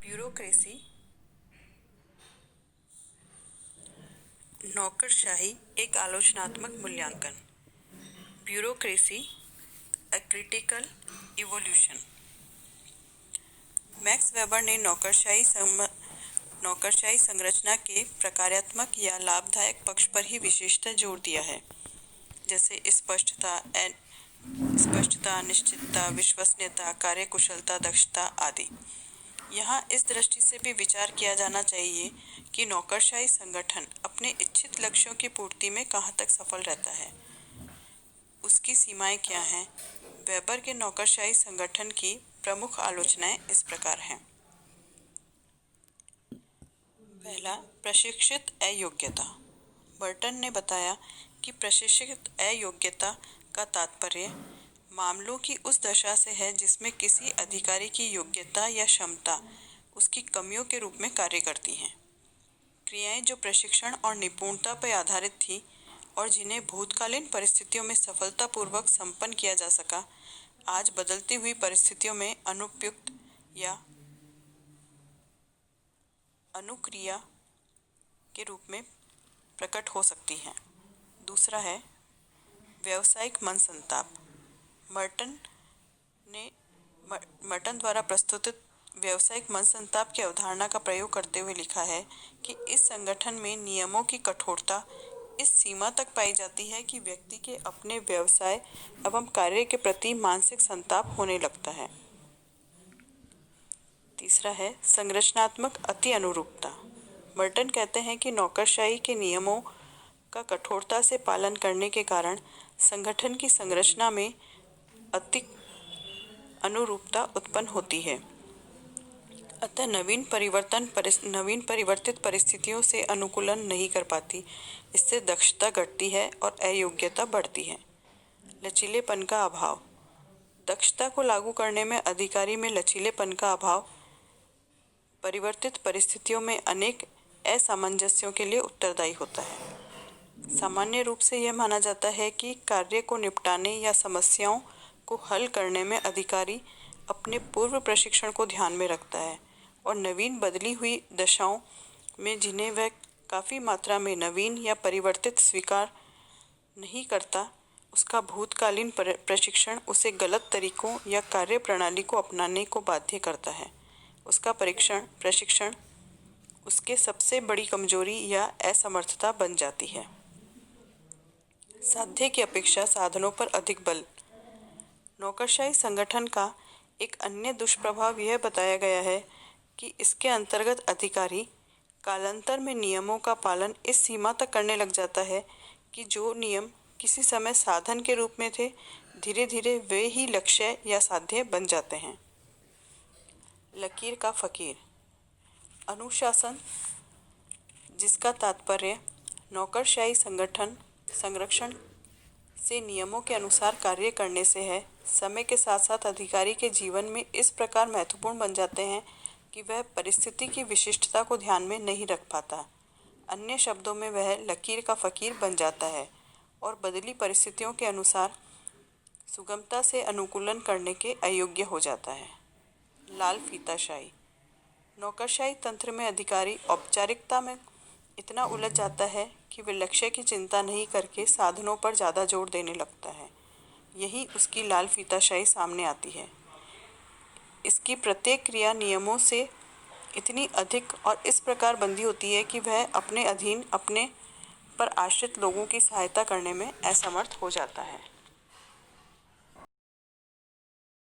Bureaucracy, नौकरशाही एक आलोचनात्मक मूल्यांकन। Bureaucracy a critical evolution. Max weber ने नौकरशाही संरचना के प्रकार्यात्मक या लाभदायक पक्ष पर ही विशेषतः जोर दिया है, जैसे स्पष्टता, निश्चितता, विश्वसनीयता, कार्यकुशलता, दक्षता आदि। यहाँ इस दृष्टि से भी विचार किया जाना चाहिए कि नौकरशाही संगठन अपने इच्छित लक्ष्यों की पूर्ति में कहाँ तक सफल रहता है, उसकी सीमाएं क्या हैं। वेबर के नौकरशाही संगठन की प्रमुख आलोचनाएं इस प्रकार हैं। पहला, प्रशिक्षित अयोग्यता। बर्टन ने बताया कि प्रशिक्षित अयोग्यता का तात्पर्य मामलों की उस दशा से है जिसमें किसी अधिकारी की योग्यता या क्षमता उसकी कमियों के रूप में कार्य करती हैं। क्रियाएं जो प्रशिक्षण और निपुणता पर आधारित थी और जिन्हें भूतकालीन परिस्थितियों में सफलतापूर्वक संपन्न किया जा सका, आज बदलती हुई परिस्थितियों में अनुपयुक्त या अनुक्रिया के रूप में प्रकट हो सकती हैं। दूसरा है व्यावसायिक मन संताप। मर्टन द्वारा प्रस्तुत व्यावसायिक मन संताप की अवधारणा का प्रयोग करते हुए लिखा है कि इस संगठन में नियमों की कठोरता इस सीमा तक पाई जाती है कि व्यक्ति के अपने व्यवसाय एवं कार्य के प्रति मानसिक संताप होने लगता है। तीसरा है संरचनात्मक अति अनुरूपता। मर्टन कहते हैं कि नौकरशाही के नियमों का कठोरता से पालन करने के कारण संगठन की संरचना में अति अनुरूपता उत्पन्न होती है। अतः नवीन परिवर्तित परिस्थितियों से अनुकूलन नहीं कर पाती। इससे दक्षता घटती है और अयोग्यता बढ़ती है। लचीलेपन का अभाव। दक्षता को लागू करने में अधिकारी में लचीलेपन का अभाव परिवर्तित परिस्थितियों में अनेक असामंजस्यों के लिए उत्तरदायी होता है। सामान्य रूप से यह माना जाता है कि कार्य को निपटाने या समस्याओं को हल करने में अधिकारी अपने पूर्व प्रशिक्षण को ध्यान में रखता है और नवीन बदली हुई दशाओं में जिन्हें वह काफ़ी मात्रा में नवीन या परिवर्तित स्वीकार नहीं करता, उसका भूतकालीन प्रशिक्षण उसे गलत तरीकों या कार्य प्रणाली को अपनाने को बाध्य करता है। उसका प्रशिक्षण उसके सबसे बड़ी कमजोरी या असमर्थता बन जाती है। साध्य की अपेक्षा साधनों पर अधिक बल। नौकरशाही संगठन का एक अन्य दुष्प्रभाव यह बताया गया है कि इसके अंतर्गत अधिकारी कालांतर में नियमों का पालन इस सीमा तक करने लग जाता है कि जो नियम किसी समय साधन के रूप में थे, धीरे धीरे वे ही लक्ष्य या साध्य बन जाते हैं। लकीर का फकीर। अनुशासन, जिसका तात्पर्य नौकरशाही संरक्षण से नियमों के अनुसार कार्य करने से है, समय के साथ साथ अधिकारी के जीवन में इस प्रकार महत्वपूर्ण बन जाते हैं कि वह परिस्थिति की विशिष्टता को ध्यान में नहीं रख पाता। अन्य शब्दों में वह लकीर का फकीर बन जाता है और बदली परिस्थितियों के अनुसार सुगमता से अनुकूलन करने के अयोग्य हो जाता है। लाल फीताशाही। नौकरशाही तंत्र में अधिकारी औपचारिकता में इतना उलझ जाता है कि वह लक्ष्य की चिंता नहीं करके साधनों पर ज़्यादा जोर देने लगता है। यही उसकी लाल फीताशाही सामने आती है। इसकी प्रत्येक क्रिया नियमों से इतनी अधिक और इस प्रकार बंधी होती है कि वह अपने अधीन अपने पर आश्रित लोगों की सहायता करने में असमर्थ हो जाता है।